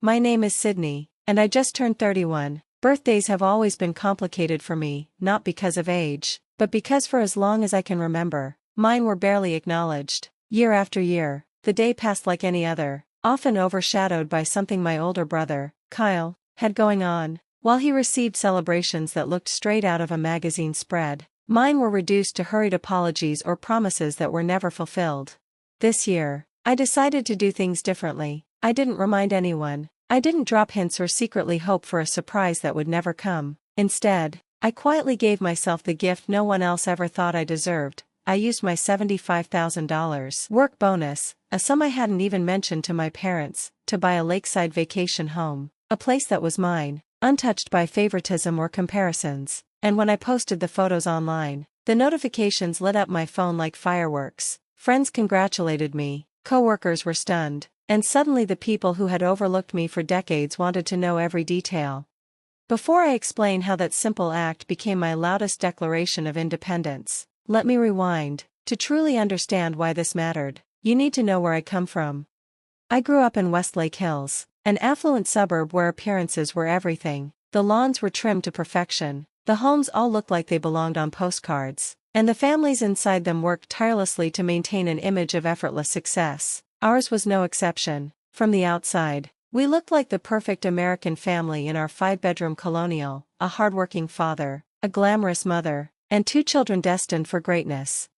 My name is Sydney, and I just turned 31. Birthdays have always been complicated for me, not because of age, but because for as long as I can remember, mine were barely acknowledged. Year after year, the day passed like any other, often overshadowed by something my older brother, Kyle, had going on. While he received celebrations that looked straight out of a magazine spread, mine were reduced to hurried apologies or promises that were never fulfilled. This year, I decided to do things differently. I didn't remind anyone. I didn't drop hints or secretly hope for a surprise that would never come. Instead, I quietly gave myself the gift no one else ever thought I deserved. I used my $75,000 work bonus, a sum I hadn't even mentioned to my parents, to buy a lakeside vacation home, a place that was mine, untouched by favoritism or comparisons. And when I posted the photos online, the notifications lit up my phone like fireworks. Friends congratulated me, coworkers were stunned, and suddenly the people who had overlooked me for decades wanted to know every detail. Before I explain how that simple act became my loudest declaration of independence, let me rewind. To truly understand why this mattered, you need to know where I come from. I grew up in Westlake Hills, an affluent suburb where appearances were everything. The lawns were trimmed to perfection, the homes all looked like they belonged on postcards, and the families inside them worked tirelessly to maintain an image of effortless success. Ours was no exception. From the outside, we looked like the perfect American family in our 5-bedroom colonial, a hardworking father, a glamorous mother, and 2 children destined for greatness.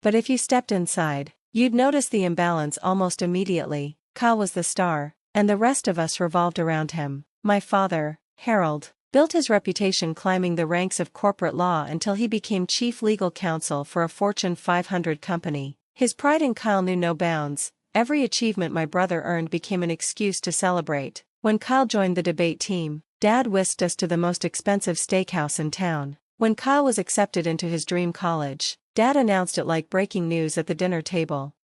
But if you stepped inside, you'd notice the imbalance almost immediately. Kyle was the star, and the rest of us revolved around him. My father, Harold, built his reputation climbing the ranks of corporate law until he became chief legal counsel for a Fortune 500 company. His pride in Kyle knew no bounds. Every achievement my brother earned became an excuse to celebrate. When Kyle joined the debate team, Dad whisked us to the most expensive steakhouse in town. When Kyle was accepted into his dream college, Dad announced it like breaking news at the dinner table.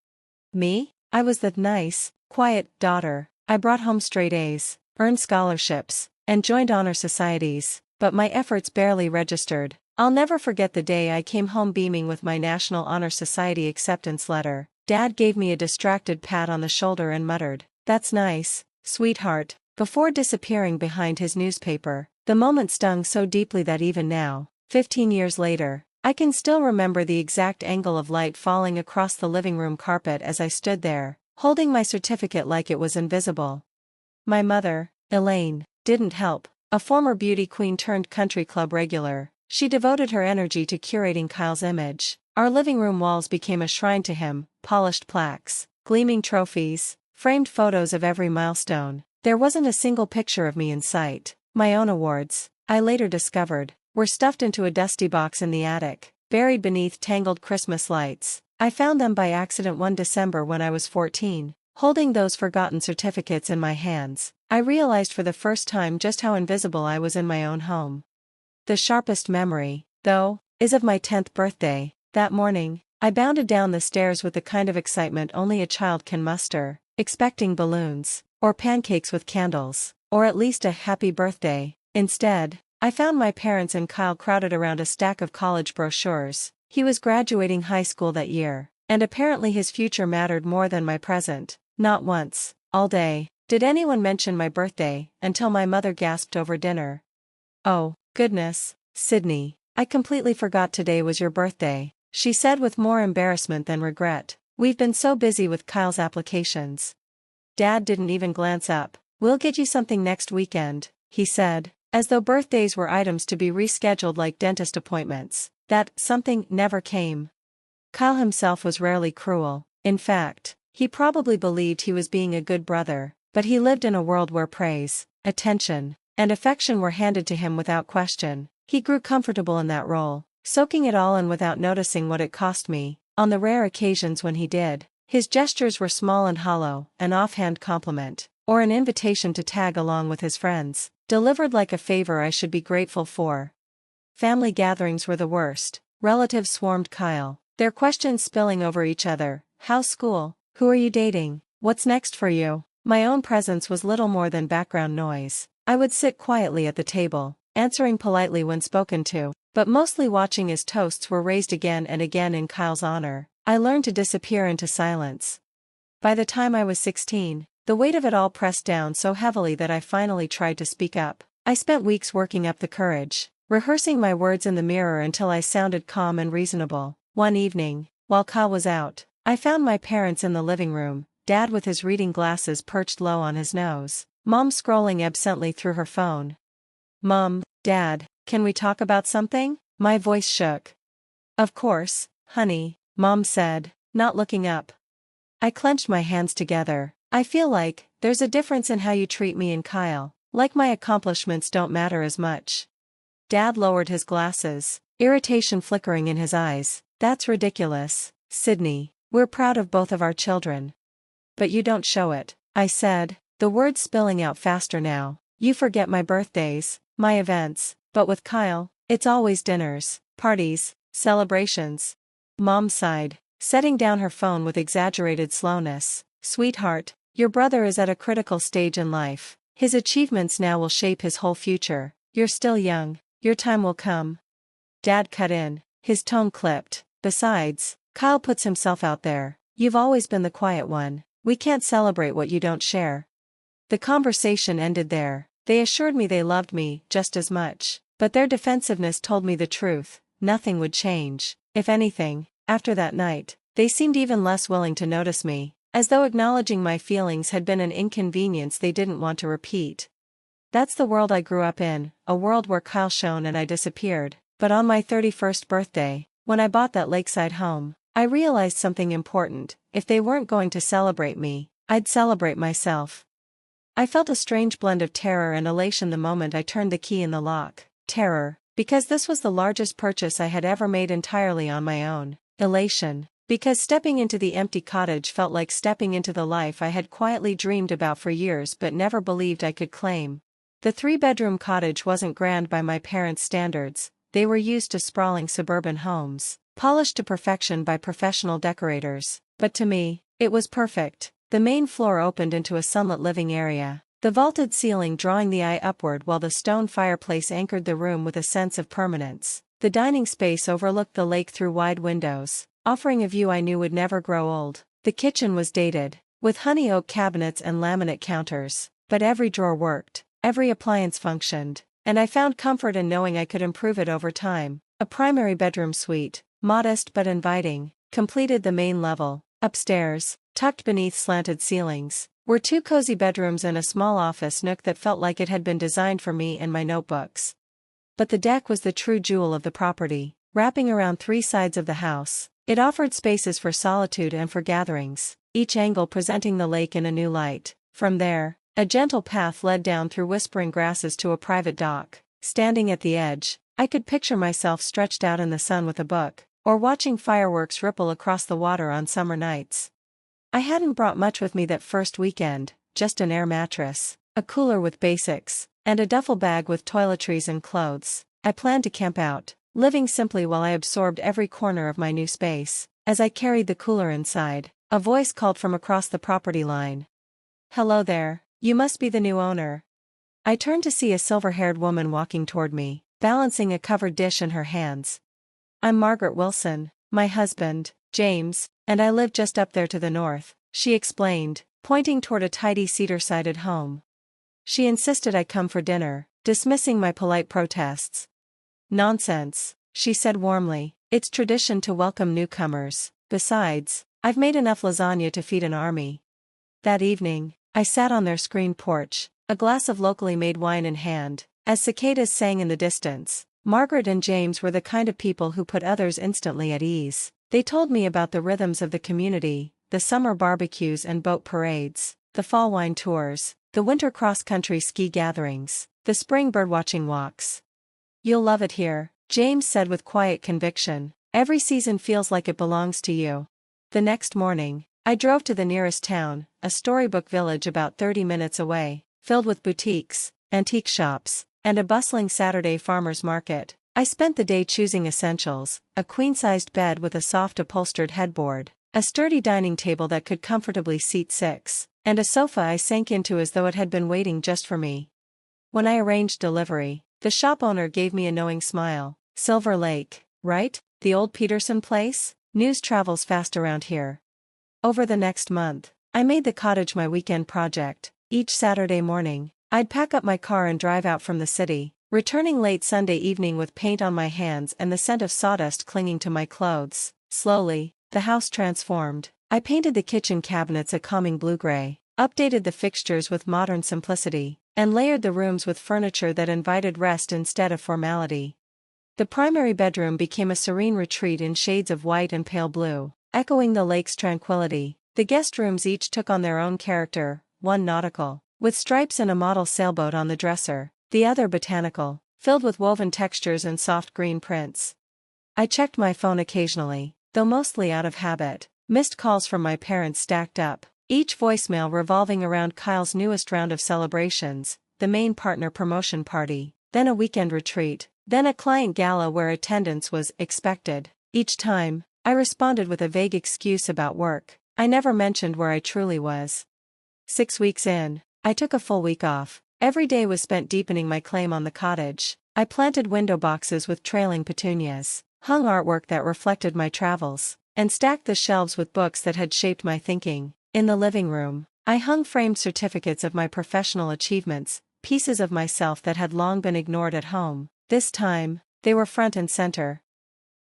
Me? I was the nice, quiet daughter. I brought home straight A's, earned scholarships, and joined honor societies, but my efforts barely registered. I'll never forget the day I came home beaming with my National Honor Society acceptance letter. Dad gave me a distracted pat on the shoulder and muttered, "That's nice, sweetheart," before disappearing behind his newspaper. The moment stung so deeply that even now, 15 years later, I can still remember the exact angle of light falling across the living room carpet as I stood there, holding my certificate like it was invisible. My mother, Elaine, didn't help. A former beauty queen turned country club regular, she devoted her energy to curating Kyle's image. Our living room walls became a shrine to him, polished plaques, gleaming trophies, framed photos of every milestone. There wasn't a single picture of me in sight. My own awards, I later discovered, were stuffed into a dusty box in the attic, buried beneath tangled Christmas lights. I found them by accident one December when I was 14. Holding those forgotten certificates in my hands, I realized for the first time just how invisible I was in my own home. The sharpest memory, though, is of my 10th birthday. That morning, I bounded down the stairs with the kind of excitement only a child can muster, expecting balloons, or pancakes with candles, or at least a happy birthday. Instead, I found my parents and Kyle crowded around a stack of college brochures. He was graduating high school that year, and apparently his future mattered more than my present. Not once, all day, did anyone mention my birthday, until my mother gasped over dinner. "Oh, goodness, Sydney, I completely forgot today was your birthday," she said with more embarrassment than regret. "We've been so busy with Kyle's applications." Dad didn't even glance up. "We'll get you something next weekend," he said, as though birthdays were items to be rescheduled like dentist appointments. That something never came. Kyle himself was rarely cruel. In fact, he probably believed he was being a good brother, but he lived in a world where praise, attention, and affection were handed to him without question. He grew comfortable in that role, soaking it all in without noticing what it cost me. On the rare occasions when he did, his gestures were small and hollow, an offhand compliment, or an invitation to tag along with his friends, delivered like a favor I should be grateful for. Family gatherings were the worst. Relatives swarmed Kyle, their questions spilling over each other. "How's school? Who are you dating? What's next for you?" My own presence was little more than background noise. I would sit quietly at the table, answering politely when spoken to, but mostly watching as toasts were raised again and again in Kyle's honor. I learned to disappear into silence. By the time I was 16, the weight of it all pressed down so heavily that I finally tried to speak up. I spent weeks working up the courage, rehearsing my words in the mirror until I sounded calm and reasonable. One evening, while Kyle was out, I found my parents in the living room, Dad with his reading glasses perched low on his nose, Mom scrolling absently through her phone. "Mom, Dad, can we talk about something?" My voice shook. "Of course, honey," Mom said, not looking up. I clenched my hands together. "I feel like there's a difference in how you treat me and Kyle, like my accomplishments don't matter as much." Dad lowered his glasses, irritation flickering in his eyes. "That's ridiculous, Sydney. We're proud of both of our children." "But you don't show it," I said, the words spilling out faster now. "You forget my birthdays, my events, but with Kyle, it's always dinners, parties, celebrations." Mom sighed, setting down her phone with exaggerated slowness. "Sweetheart, your brother is at a critical stage in life. His achievements now will shape his whole future. You're still young, your time will come." Dad cut in, his tone clipped. "Besides, Kyle puts himself out there. You've always been the quiet one. We can't celebrate what you don't share." The conversation ended there. They assured me they loved me just as much, but their defensiveness told me the truth. Nothing would change. If anything, after that night, they seemed even less willing to notice me, as though acknowledging my feelings had been an inconvenience they didn't want to repeat. That's the world I grew up in, a world where Kyle shone and I disappeared. But on my 31st birthday, when I bought that lakeside home, I realized something important. If they weren't going to celebrate me, I'd celebrate myself. I felt a strange blend of terror and elation the moment I turned the key in the lock. Terror, because this was the largest purchase I had ever made entirely on my own. Elation, because stepping into the empty cottage felt like stepping into the life I had quietly dreamed about for years but never believed I could claim. The 3-bedroom cottage wasn't grand by my parents' standards. They were used to sprawling suburban homes, polished to perfection by professional decorators. But to me, it was perfect. The main floor opened into a sunlit living area, the vaulted ceiling drawing the eye upward while the stone fireplace anchored the room with a sense of permanence. The dining space overlooked the lake through wide windows, offering a view I knew would never grow old. The kitchen was dated, with honey oak cabinets and laminate counters, but every drawer worked, every appliance functioned, and I found comfort in knowing I could improve it over time. A primary bedroom suite, modest but inviting, completed the main level. Upstairs, tucked beneath slanted ceilings, were 2 cozy bedrooms and a small office nook that felt like it had been designed for me and my notebooks. But the deck was the true jewel of the property, wrapping around 3 sides of the house. It offered spaces for solitude and for gatherings, each angle presenting the lake in a new light. From there, a gentle path led down through whispering grasses to a private dock. Standing at the edge, I could picture myself stretched out in the sun with a book, or watching fireworks ripple across the water on summer nights. I hadn't brought much with me that first weekend, just an air mattress, a cooler with basics, and a duffel bag with toiletries and clothes. I planned to camp out, living simply while I absorbed every corner of my new space. As I carried the cooler inside, a voice called from across the property line. "Hello there, you must be the new owner." I turned to see a silver-haired woman walking toward me, balancing a covered dish in her hands. "I'm Margaret Wilson, my husband, James, and I live just up there to the north," she explained, pointing toward a tidy cedar-sided home. She insisted I come for dinner, dismissing my polite protests. "Nonsense," she said warmly, "it's tradition to welcome newcomers. Besides, I've made enough lasagna to feed an army." That evening, I sat on their screened porch, a glass of locally made wine in hand, as cicadas sang in the distance. Margaret and James were the kind of people who put others instantly at ease. They told me about the rhythms of the community, the summer barbecues and boat parades, the fall wine tours, the winter cross-country ski gatherings, the spring birdwatching walks. "You'll love it here," James said with quiet conviction. "Every season feels like it belongs to you." The next morning, I drove to the nearest town, a storybook village about 30 minutes away, filled with boutiques, antique shops, and a bustling Saturday farmers market. I spent the day choosing essentials: a queen-sized bed with a soft upholstered headboard, a sturdy dining table that could comfortably seat 6, and a sofa I sank into as though it had been waiting just for me. When I arranged delivery, the shop owner gave me a knowing smile. "Silver Lake, right? The old Peterson place? News travels fast around here." Over the next month, I made the cottage my weekend project. Each Saturday morning, I'd pack up my car and drive out from the city, returning late Sunday evening with paint on my hands and the scent of sawdust clinging to my clothes. Slowly, the house transformed. I painted the kitchen cabinets a calming blue-gray, updated the fixtures with modern simplicity, and layered the rooms with furniture that invited rest instead of formality. The primary bedroom became a serene retreat in shades of white and pale blue, echoing the lake's tranquility. The guest rooms each took on their own character, one nautical, with stripes and a model sailboat on the dresser, the other botanical, filled with woven textures and soft green prints. I checked my phone occasionally, though mostly out of habit. Missed calls from my parents stacked up, each voicemail revolving around Kyle's newest round of celebrations, the main partner promotion party, then a weekend retreat, then a client gala where attendance was expected. Each time, I responded with a vague excuse about work. I never mentioned where I truly was. 6 weeks in, I took a full week off. Every day was spent deepening my claim on the cottage. I planted window boxes with trailing petunias, hung artwork that reflected my travels, and stacked the shelves with books that had shaped my thinking. In the living room, I hung framed certificates of my professional achievements, pieces of myself that had long been ignored at home. This time, they were front and center.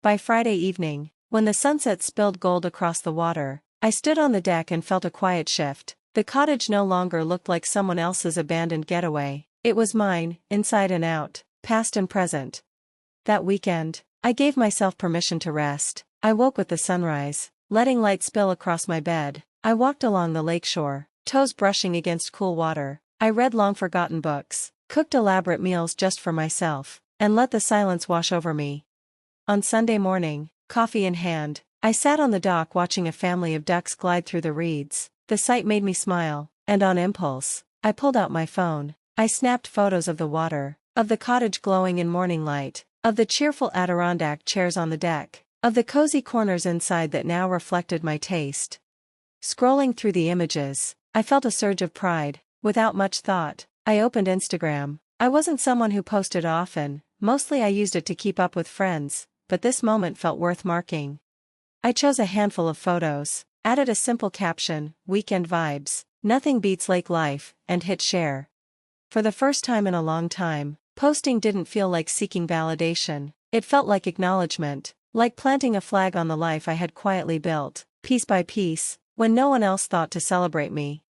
By Friday evening, when the sunset spilled gold across the water, I stood on the deck and felt a quiet shift. The cottage no longer looked like someone else's abandoned getaway. It was mine, inside and out, past and present. That weekend, I gave myself permission to rest. I woke with the sunrise, letting light spill across my bed. I walked along the lakeshore, toes brushing against cool water. I read long-forgotten books, cooked elaborate meals just for myself, and let the silence wash over me. On Sunday morning, coffee in hand, I sat on the dock watching a family of ducks glide through the reeds. The sight made me smile, and on impulse, I pulled out my phone. I snapped photos of the water, of the cottage glowing in morning light, of the cheerful Adirondack chairs on the deck, of the cozy corners inside that now reflected my taste. Scrolling through the images, I felt a surge of pride. Without much thought, I opened Instagram. I wasn't someone who posted often, mostly I used it to keep up with friends, but this moment felt worth marking. I chose a handful of photos, added a simple caption, "Weekend vibes, nothing beats lake life," and hit share. For the first time in a long time, posting didn't feel like seeking validation. It felt like acknowledgement, like planting a flag on the life I had quietly built, piece by piece, when no one else thought to celebrate me.